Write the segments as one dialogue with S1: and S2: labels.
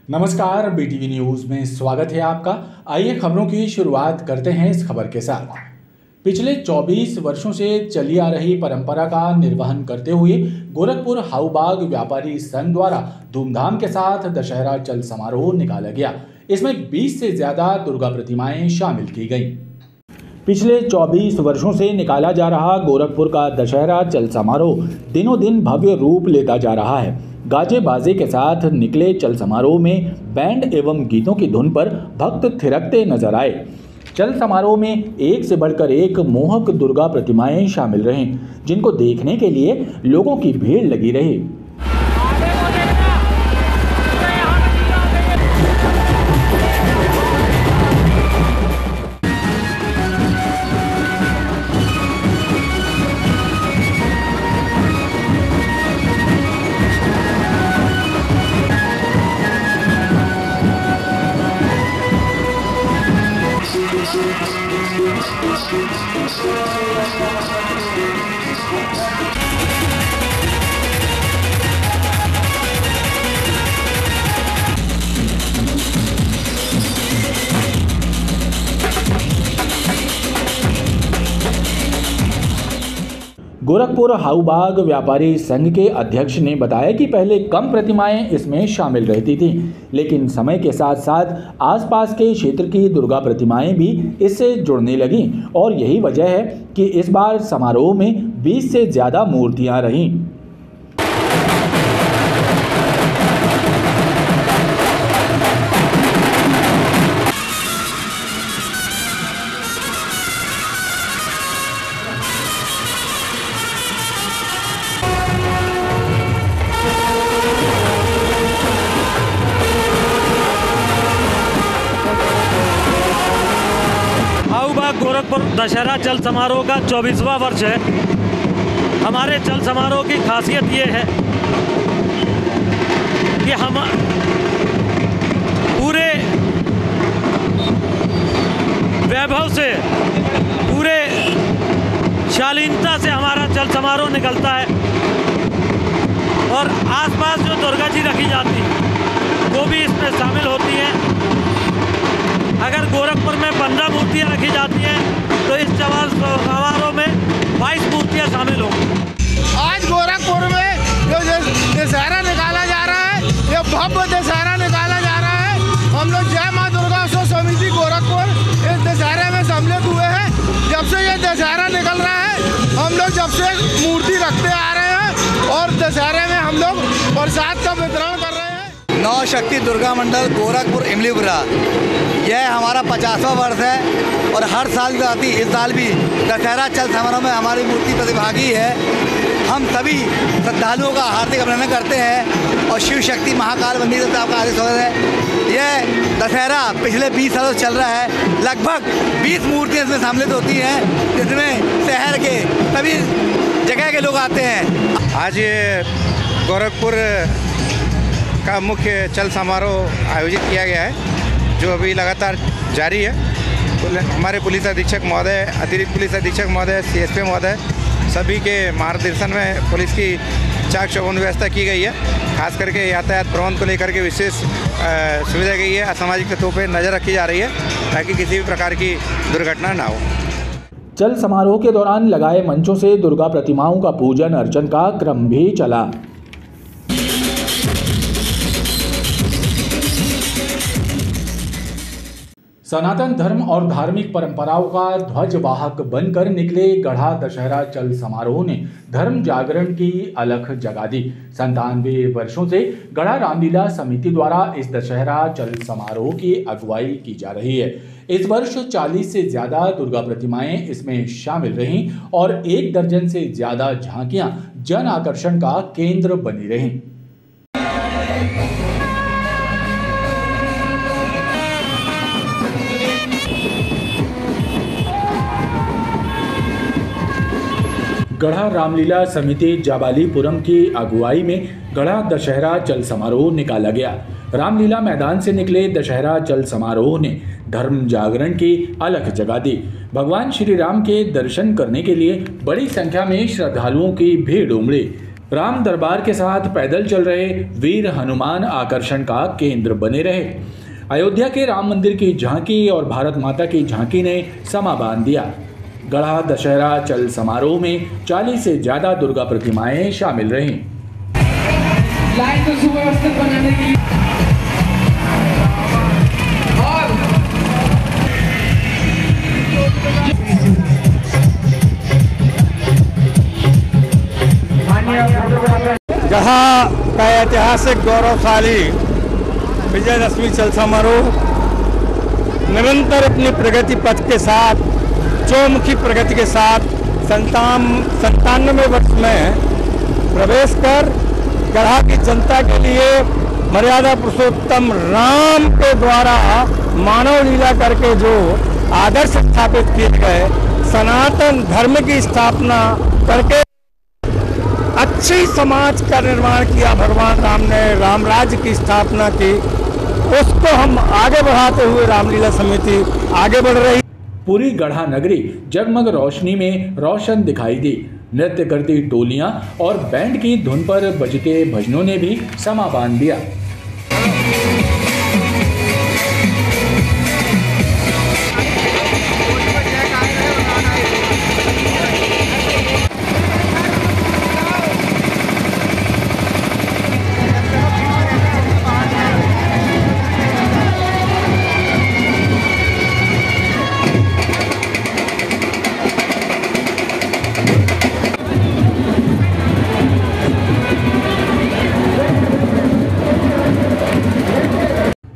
S1: नमस्कार, BTV news में स्वागत है आपका। आइए खबरों की शुरुआत करते हैं इस खबर के साथ। पिछले 24 वर्षों से चली आ रही परंपरा का निर्वहन करते हुए गोरखपुर हाऊबाग व्यापारी संघ द्वारा धूमधाम के साथ दशहरा चल समारोह निकाला गया। इसमें 20 से ज्यादा दुर्गा प्रतिमाएं शामिल की गईं। पिछले 24 वर्षों से निकाला जा रहा गोरखपुर का दशहरा चल समारोह दिनों दिन भव्य रूप लेता जा रहा है। गाजे बाजे के साथ निकले चल समारोह में बैंड एवं गीतों की धुन पर भक्त थिरकते नजर आए। चल समारोह में एक से बढ़कर एक मोहक दुर्गा प्रतिमाएं शामिल रहीं, जिनको देखने के लिए लोगों की भीड़ लगी रही। गोरखपुर हाऊबाग व्यापारी संघ के अध्यक्ष ने बताया कि पहले कम प्रतिमाएं इसमें शामिल रहती थीं, लेकिन समय के साथ साथ आसपास के क्षेत्र की दुर्गा प्रतिमाएं भी इससे जुड़ने लगीं और यही वजह है कि इस बार समारोह में 20 से ज़्यादा मूर्तियां रहीं।
S2: गोरखपुर दशहरा चल समारोह का 24वां वर्ष है। हमारे चल समारोह की खासियत ये है कि हम पूरे वैभव से, पूरे शालीनता से हमारा चल समारोह निकलता है और आसपास जो दुर्गा जी रखी जाती वो भी इसमें शामिल होती हैं। अगर गोरखपुर में 15 मूर्तियाँ रखी जाती हैं तो इस समारोह में 22 मूर्तियाँ शामिल होंगी।
S3: आज गोरखपुर में जो दशहरा निकाला जा रहा है, ये भव्य दशहरा निकाला जा रहा है। हम लोग जय माँ दुर्गा उत्सव समिति गोरखपुर इस दशहरे में सम्मिलित हुए हैं। जब से ये दशहरा निकल रहा है, हम लोग जब से मूर्ति रखते आ रहे हैं और दशहरे में हम लोग प्रसाद का वितरण कर रहे हैं।
S4: नौ शक्ति दुर्गा मंडल गोरखपुर इमलीपुरा, यह हमारा 50वां वर्ष है और हर साल आती इस साल भी दशहरा चल समारोह में हमारी मूर्ति प्रतिभागी है। हम सभी श्रद्धालुओं का हार्दिक अभिनंदन करते हैं और शिव शक्ति महाकाल मंदिर से आपका हार्दिक स्वागत है। यह दशहरा पिछले 20 सालों से चल रहा है। लगभग 20 मूर्तियाँ इसमें सम्मिलित होती हैं, जिसमें शहर के सभी जगह के लोग आते हैं।
S5: आज ये गोरखपुर का मुख्य चल समारोह आयोजित किया गया है, जो अभी लगातार जारी है। हमारे पुलिस अधीक्षक महोदय, अतिरिक्त पुलिस अधीक्षक महोदय, CSP महोदय सभी के मार्गदर्शन में पुलिस की चाक चौबंद व्यवस्था की गई है। खास करके यातायात प्रबंध को लेकर के विशेष सुविधा गई है। असामाजिक तत्वों पर नज़र रखी जा रही है ताकि किसी भी प्रकार की दुर्घटना ना हो।
S1: चल समारोह के दौरान लगाए मंचों से दुर्गा प्रतिमाओं का पूजन अर्चन का क्रम भी चला। सनातन धर्म और धार्मिक परंपराओं का ध्वजवाहक बनकर निकले गढ़ा दशहरा चल समारोह ने धर्म जागरण की अलख जगा दी। 97 वर्षों से गढ़ा रामलीला समिति द्वारा इस दशहरा चल समारोह की अगुवाई की जा रही है। इस वर्ष 40 से ज्यादा दुर्गा प्रतिमाएं इसमें शामिल रहीं और 1 दर्जन से ज्यादा झांकियां जन आकर्षण का केंद्र बनी रहीं। गढ़ा रामलीला समिति जाबालीपुरम की अगुवाई में गढ़ा दशहरा चल समारोह निकाला गया। रामलीला मैदान से निकले दशहरा चल समारोह ने धर्म जागरण की अलख जगा दी। भगवान श्री राम के दर्शन करने के लिए बड़ी संख्या में श्रद्धालुओं की भीड़ उमड़ी। राम दरबार के साथ पैदल चल रहे वीर हनुमान आकर्षण का केंद्र बने रहे। अयोध्या के राम मंदिर की झांकी और भारत माता की झांकी ने समा बांध दिया। गढ़ा दशहरा चल समारोह में 40 से ज्यादा दुर्गा प्रतिमाएं शामिल रहीं।
S6: लाइन को सुव्यवस्थित बनाने की
S7: गढ़ा का ऐतिहासिक गौरवशाली विजयदशमी चल समारोह निरंतर अपनी प्रगति पथ के साथ, चौमुखी प्रगति के साथ 97वें वर्ष में प्रवेश कर गढ़ा की जनता के लिए मर्यादा पुरुषोत्तम राम के द्वारा मानव लीला करके जो आदर्श स्थापित किए गए, सनातन धर्म की स्थापना करके अच्छी समाज का निर्माण किया भगवान राम ने, राम राज्य की स्थापना की, उसको हम आगे बढ़ाते हुए रामलीला समिति आगे बढ़ रही।
S1: पूरी गढ़ा नगरी जगमग रोशनी में रोशन दिखाई दी। नृत्य करती टोलियां और बैंड की धुन पर बजते भजनों ने भी समा बांध दिया।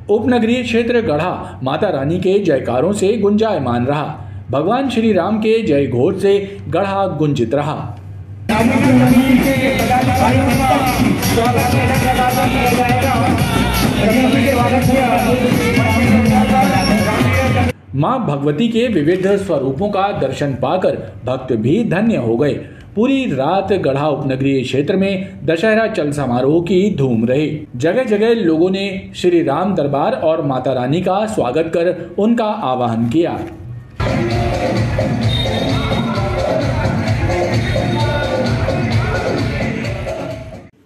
S1: उपनगरीय क्षेत्र गढ़ा माता रानी के जयकारों से गुंजायमान रहा। भगवान श्री राम के जय घोष से गढ़ा गुंजित रहा। मां भगवती के विविध स्वरूपों का दर्शन पाकर भक्त भी धन्य हो गए। पूरी रात गढ़ा उपनगरीय क्षेत्र में दशहरा चल समारोह की धूम रही। जगह जगह लोगों ने श्री राम दरबार और माता रानी का स्वागत कर उनका आवाहन किया।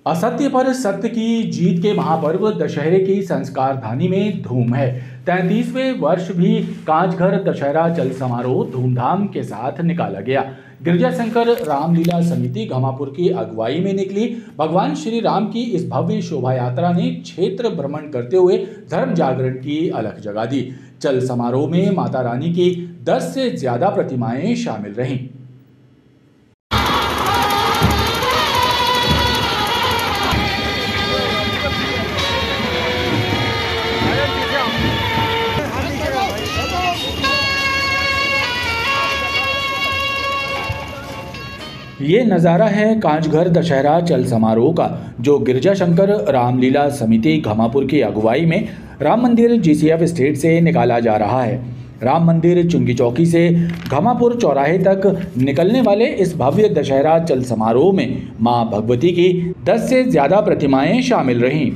S1: असत्य पर सत्य की जीत के महापर्व दशहरे की संस्कार धानी में धूम है। 33वें वर्ष भी कांचघर दशहरा चल समारोह धूमधाम के साथ निकाला गया। गिरजाशंकर रामलीला समिति घमापुर की अगुवाई में निकली भगवान श्री राम की इस भव्य शोभा यात्रा ने क्षेत्र भ्रमण करते हुए धर्म जागरण की अलख जगा दी। चल समारोह में माता रानी की 10 से ज्यादा प्रतिमाएं शामिल रहीं। ये नज़ारा है कांचघर दशहरा चल समारोह का, जो गिरजाशंकर रामलीला समिति घमापुर की अगुवाई में राम मंदिर GCF स्टेट से निकाला जा रहा है। राम मंदिर चुंगी चौकी से घमापुर चौराहे तक निकलने वाले इस भव्य दशहरा चल समारोह में मां भगवती की 10 से ज़्यादा प्रतिमाएं शामिल रहीं।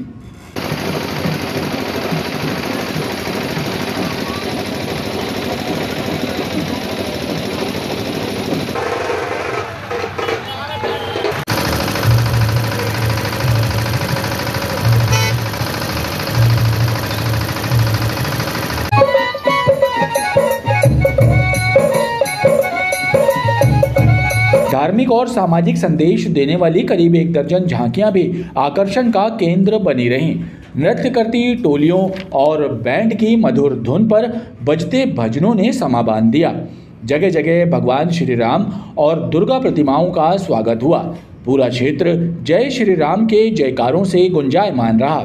S1: धार्मिक और सामाजिक संदेश देने वाली करीब 1 दर्जन झांकियां भी आकर्षण का केंद्र बनी रहीं। नृत्य करती टोलियों और बैंड की मधुर धुन पर बजते भजनों ने समा बांध दिया। जगह जगह भगवान श्री राम और दुर्गा प्रतिमाओं का स्वागत हुआ। पूरा क्षेत्र जय श्री राम के जयकारों से गुंजायमान रहा।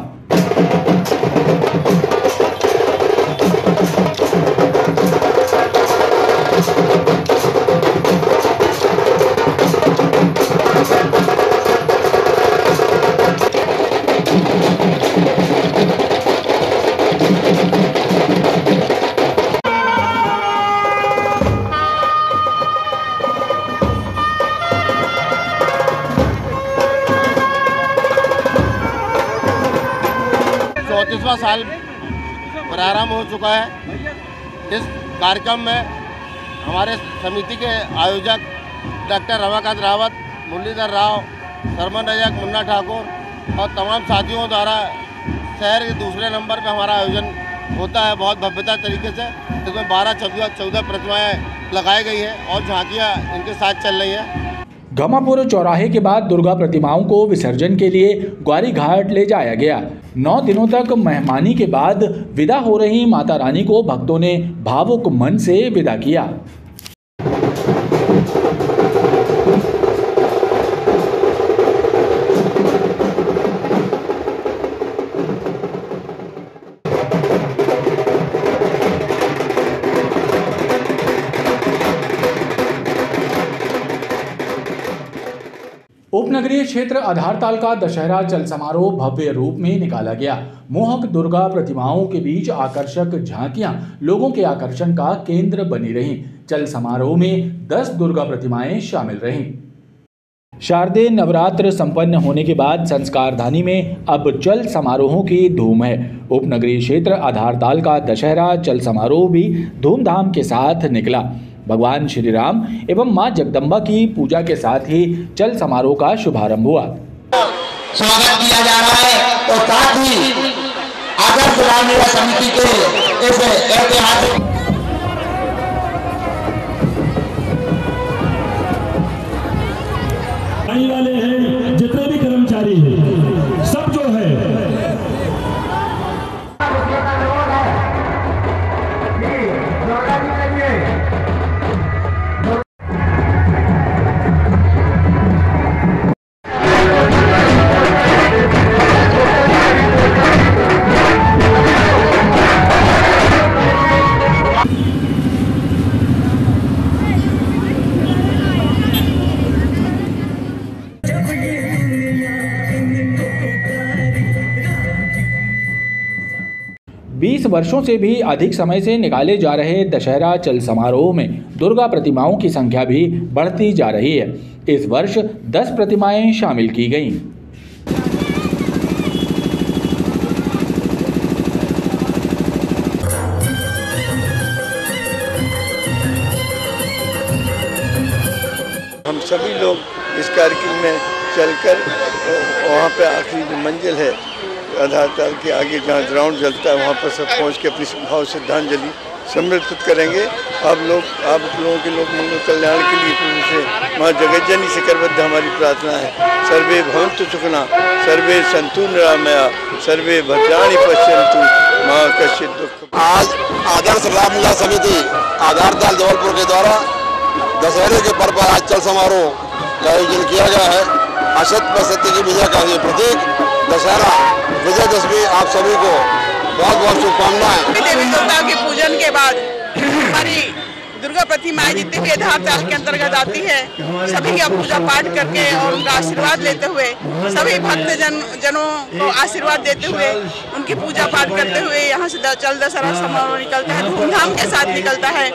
S3: साल प्रारंभ हो चुका है। इस कार्यक्रम में हमारे समिति के आयोजक डॉक्टर रमाकांत रावत, मुरलीधर राव, सरमन रजक, मुन्ना ठाकुर और तमाम साथियों द्वारा शहर के दूसरे नंबर पे हमारा आयोजन होता है बहुत भव्यता तरीके से। इसमें 12-14 प्रतिमाएं लगाई गई है और झांकियाँ इनके साथ चल रही हैं।
S1: घमापुर चौराहे के बाद दुर्गा प्रतिमाओं को विसर्जन के लिए ग्वारी घाट ले जाया गया। 9 दिनों तक मेहमानी के बाद विदा हो रही माता रानी को भक्तों ने भावुक मन से विदा किया। उपनगरीय क्षेत्र आधारताल का दशहरा चल समारोह भव्य रूप में निकाला गया। मोहक दुर्गा प्रतिमाओं के बीच आकर्षक झांकियां लोगों के आकर्षण का केंद्र बनी रहीं। चल समारोह में 10 दुर्गा प्रतिमाएं शामिल रहीं। शारदीय नवरात्र संपन्न होने के बाद संस्कारधानी में अब चल समारोहों की धूम है। उपनगरीय क्षेत्र आधारताल का दशहरा चल समारोह भी धूमधाम के साथ निकला। भगवान श्री राम एवं मां जगदम्बा की पूजा के साथ ही चल समारोह का शुभारंभ हुआ।
S8: स्वागत किया जा रहा है और साथ ही आदर्श रामलीला समिति के इस ऐतिहासिक
S9: आने वाले हैं जितने भी कर्मचारी हैं सब जो है
S1: वर्षों से भी अधिक समय से निकाले जा रहे दशहरा चल समारोह में दुर्गा प्रतिमाओं की संख्या भी बढ़ती जा रही है। इस वर्ष 10 प्रतिमाएं शामिल की गईं।
S10: हम सभी लोग इस कार्यक्रम में चलकर वहाँ पे आखिरी जो मंजिल है आधारताल के आगे जहाँ ग्राउंड जलता है वहाँ पर सब पहुँच के अपनी भाव श्रद्धांजलि समर्पित करेंगे। आप लोगों के लोक मंगल कल्याण के लिए प्रभु से माँ जगज्जनी से करबद्ध हमारी प्रार्थना है। सर्वे भवन्तु सुखिनः, सर्वे सन्तु निरामया, सर्वे भद्राणि पश्यन्तु माँ कश्चित् दुःख।
S8: आज आदर्श रामलीला समिति आधारताल जबलपुर के द्वारा दशहरे के पर्व पर आज चल समारोह का आयोजन किया गया है। असत्य पर सत्य की विजय का ये प्रतीक दशहरा विजयदशमी आप सभी को बहुत बहुत शुभकामनाएं।
S11: देवी देवता के पूजन के बाद हमारी दुर्गा प्रतिमाएं जितनी भी आधारताल के अंतर्गत आती है सभी का पूजा पाठ करके और उनका आशीर्वाद लेते हुए सभी भक्त जनों को आशीर्वाद देते हुए उनकी पूजा पाठ करते हुए यहाँ से चल दशहरा समारोह निकलता है, धूमधाम के साथ निकलता है।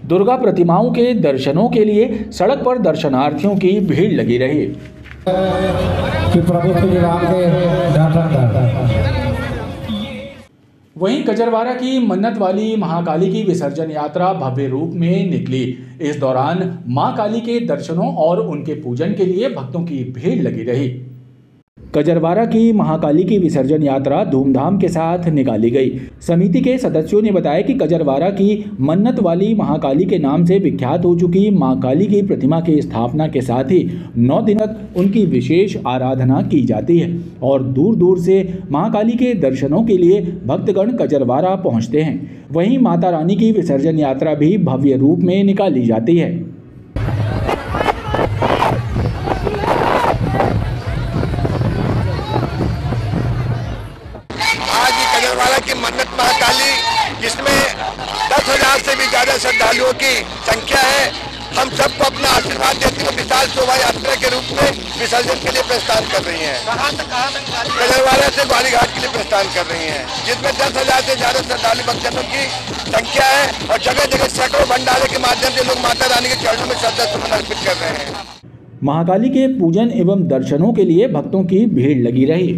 S1: दुर्गा प्रतिमाओं के दर्शनों के लिए सड़क पर दर्शनार्थियों की भीड़ लगी रही।
S12: कि प्रभु श्री राम के दर्शन कर।
S1: वहीं कजरवाड़ा की मन्नत वाली महाकाली की विसर्जन यात्रा भव्य रूप में निकली। इस दौरान मां काली के दर्शनों और उनके पूजन के लिए भक्तों की भीड़ लगी रही। कजरवाड़ा की महाकाली की विसर्जन यात्रा धूमधाम के साथ निकाली गई। समिति के सदस्यों ने बताया कि कजरवाड़ा की मन्नत वाली महाकाली के नाम से विख्यात हो चुकी मां काली की प्रतिमा की स्थापना के साथ ही 9 दिन तक उनकी विशेष आराधना की जाती है और दूर दूर से महाकाली के दर्शनों के लिए भक्तगण कजरवाड़ा पहुंचते हैं। वहीं माता रानी की विसर्जन यात्रा भी भव्य रूप में निकाली जाती है।
S8: मन्नत महाकाली जिसमें 10,000 से भी ज्यादा श्रद्धालुओं की संख्या है, हम सबको अपना आशीर्वाद देते हुए विशाल शोभा यात्रा के रूप में विसर्जन के लिए प्रस्थान कर रही हैं। कजरवाड़ा से ग्वारी घाट के लिए प्रस्थान कर रही हैं, जिसमें 10,000 से ज्यादा श्रद्धालु भक्तजनों की संख्या है और जगह जगह सैकड़ों भंडारे के माध्यम से लोग माता रानी के चरणों में श्रद्धा सुमन अर्पित कर रहे हैं।
S1: महाकाली के पूजन एवं दर्शनों के लिए भक्तों की भीड़ लगी रही।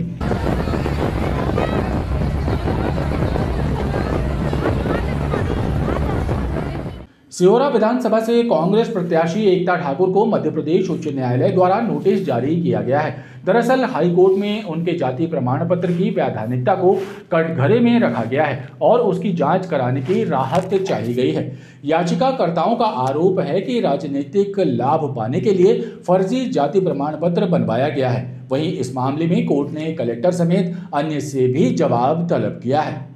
S1: सिहोरा विधानसभा से कांग्रेस प्रत्याशी एकता ठाकुर को मध्य प्रदेश उच्च न्यायालय द्वारा नोटिस जारी किया गया है। दरअसल हाईकोर्ट में उनके जाति प्रमाण पत्र की वैधानिकता को कटघरे में रखा गया है और उसकी जांच कराने की राहत चाही गई है। याचिकाकर्ताओं का आरोप है कि राजनीतिक लाभ पाने के लिए फर्जी जाति प्रमाण पत्र बनवाया गया है। वहीं इस मामले में कोर्ट ने कलेक्टर समेत अन्य से भी जवाब तलब किया है।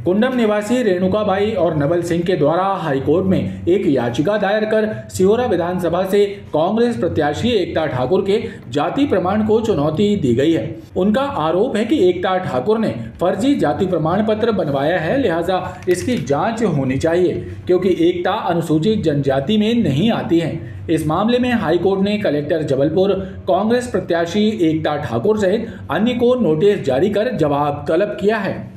S1: कुंडम निवासी रेणुकाबाई और नवल सिंह के द्वारा हाईकोर्ट में एक याचिका दायर कर सिहोरा विधानसभा से कांग्रेस प्रत्याशी एकता ठाकुर के जाति प्रमाण को चुनौती दी गई है। उनका आरोप है कि एकता ठाकुर ने फर्जी जाति प्रमाण पत्र बनवाया है, लिहाजा इसकी जांच होनी चाहिए क्योंकि एकता अनुसूचित जनजाति में नहीं आती है। इस मामले में हाईकोर्ट ने कलेक्टर जबलपुर, कांग्रेस प्रत्याशी एकता ठाकुर सहित अन्य को नोटिस जारी कर जवाब तलब किया है।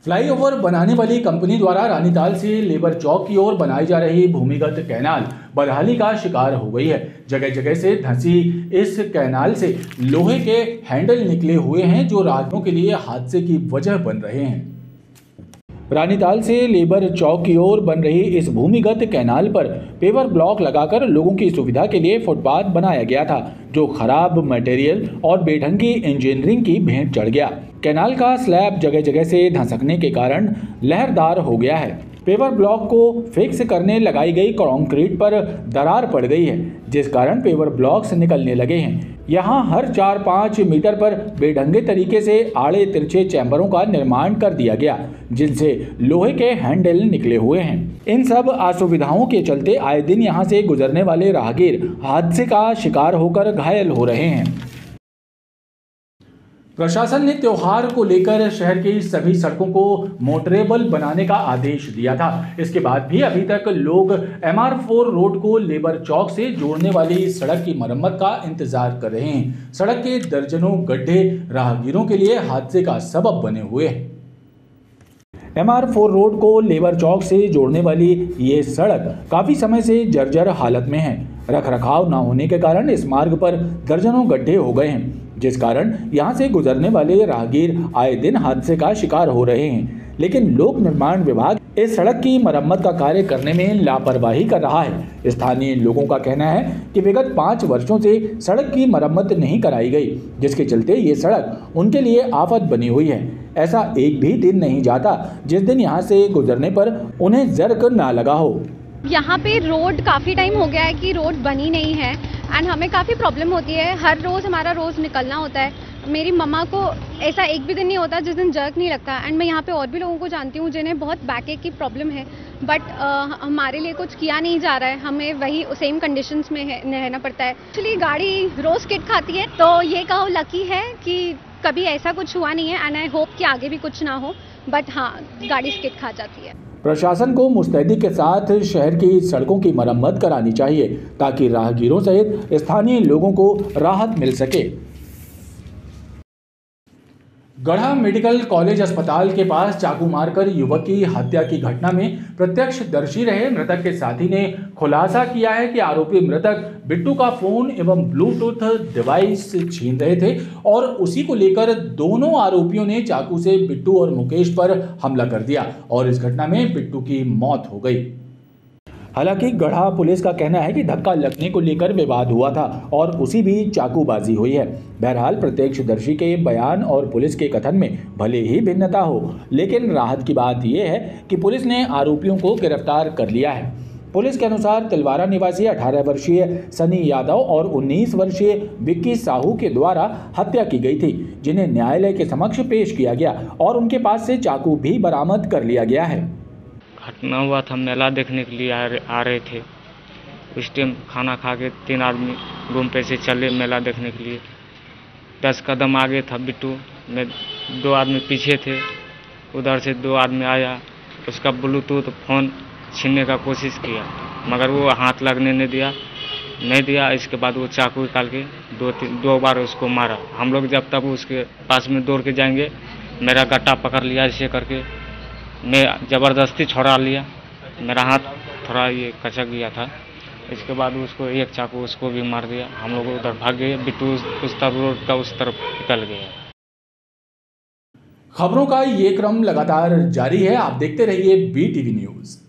S1: फ्लाईओवर बनाने वाली कंपनी द्वारा रानीताल से लेबर चौक की ओर बनाई जा रही भूमिगत कैनाल बदहाली का शिकार हो गई है। जगह जगह से धंसी इस कैनाल से लोहे के हैंडल निकले हुए हैं जो राहगीरों के लिए हादसे की वजह बन रहे हैं। रानीताल से लेबर चौक की ओर बन रही इस भूमिगत कैनाल पर पेवर ब्लॉक लगाकर लोगों की सुविधा के लिए फुटपाथ बनाया गया था, जो खराब मटेरियल और बेढंगी इंजीनियरिंग की भेंट चढ़ गया। कैनाल का स्लैब जगह जगह से धंसकने के कारण लहरदार हो गया है। पेवर ब्लॉक को फिक्स करने लगाई गई कंक्रीट पर दरार पड़ गई है, जिस कारण पेवर ब्लॉक्स निकलने लगे हैं। यहाँ हर 4-5 मीटर पर बेढंगे तरीके से आड़े तिरछे चैम्बरों का निर्माण कर दिया गया, जिनसे लोहे के हैंडल निकले हुए हैं। इन सब असुविधाओं के चलते आए दिन यहाँ से गुजरने वाले राहगीर हादसे का शिकार होकर घायल हो रहे हैं। प्रशासन ने त्योहार को लेकर शहर की सभी सड़कों को मोटरेबल बनाने का आदेश दिया था। इसके बाद भी अभी तक लोग MR4 रोड को लेबर चौक से जोड़ने वाली सड़क की मरम्मत का इंतजार कर रहे हैं। सड़क के दर्जनों गड्ढे राहगीरों के लिए हादसे का सबब बने हुए हैं। MR4 रोड को लेबर चौक से जोड़ने वाली ये सड़क काफी समय से जर्जर हालत में है। रखरखाव न होने के कारण इस मार्ग पर दर्जनों गड्ढे हो गए हैं, जिस कारण यहां से गुजरने वाले राहगीर आए दिन हादसे का शिकार हो रहे हैं। लेकिन लोक निर्माण विभाग इस सड़क की मरम्मत का कार्य करने में लापरवाही कर रहा है। स्थानीय लोगों का कहना है कि विगत 5 वर्षों से सड़क की मरम्मत नहीं कराई गई, जिसके चलते ये सड़क उनके लिए आफत बनी हुई है। ऐसा एक भी दिन नहीं जाता जिस दिन यहाँ से गुजरने पर उन्हें जर्क ना लगा हो।
S13: यहाँ पे रोड काफ़ी टाइम हो गया है कि रोड बनी नहीं है एंड हमें काफ़ी प्रॉब्लम होती है। हर रोज़ हमारा रोज़ निकलना होता है। मेरी मम्मा को ऐसा एक भी दिन नहीं होता जिस दिन जर्क नहीं लगता। एंड मैं यहाँ पे और भी लोगों को जानती हूँ जिन्हें बहुत बैकएक की प्रॉब्लम है, बट हमारे लिए कुछ किया नहीं जा रहा है। हमें वही सेम कंडीशंस में रहना पड़ता है। एक्चुअली गाड़ी रोज़ किट खाती है, तो ये कहो लकी है कि कभी ऐसा कुछ हुआ नहीं है एंड आई होप कि आगे भी कुछ ना हो, बट हाँ गाड़ी स्किट खा जाती है।
S1: प्रशासन को मुस्तैदी के साथ शहर की सड़कों की मरम्मत करानी चाहिए ताकि राहगीरों सहित स्थानीय लोगों को राहत मिल सके। गढ़ा मेडिकल कॉलेज अस्पताल के पास चाकू मारकर युवक की हत्या की घटना में प्रत्यक्षदर्शी रहे मृतक के साथी ने खुलासा किया है कि आरोपी मृतक बिट्टू का फोन एवं ब्लूटूथ डिवाइस छीन रहे थे और उसी को लेकर दोनों आरोपियों ने चाकू से बिट्टू और मुकेश पर हमला कर दिया और इस घटना में बिट्टू की मौत हो गई। हालांकि गढ़ा पुलिस का कहना है कि धक्का लगने को लेकर विवाद हुआ था और उसी भी चाकूबाजी हुई है। बहरहाल प्रत्यक्षदर्शी के बयान और पुलिस के कथन में भले ही भिन्नता हो, लेकिन राहत की बात यह है कि पुलिस ने आरोपियों को गिरफ्तार कर लिया है। पुलिस के अनुसार तिलवारा निवासी 18 वर्षीय सनी यादव और 19 वर्षीय विक्की साहू के द्वारा हत्या की गई थी, जिन्हें न्यायालय के समक्ष पेश किया गया और उनके पास से चाकू भी बरामद कर लिया गया है।
S14: घटना हुआ था, मेला देखने के लिए आ रहे थे। उस टाइम खाना खा के 3 आदमी घूम पे से चले मेला देखने के लिए। 10 कदम आगे था बिट्टू, में 2 आदमी पीछे थे। उधर से 2 आदमी आया, उसका ब्लूटूथ फ़ोन छीनने का कोशिश किया, मगर वो हाथ लगने नहीं दिया। इसके बाद वो चाकू निकाल के 2 बार उसको मारा। हम लोग जब तक उसके पास में दौड़ के जाएंगे, मेरा गट्टा पकड़ लिया, ऐसे करके मैं ज़बरदस्ती छुड़ा लिया। मेरा हाथ थोड़ा ये कचक गया था। इसके बाद उसको एक चाकू उसको भी मार दिया। हम लोग उधर भाग गए। बिट्टू उस तरफ रोड का उस तरफ निकल गया।
S1: खबरों का ये क्रम लगातार जारी है। आप देखते रहिए BTV न्यूज।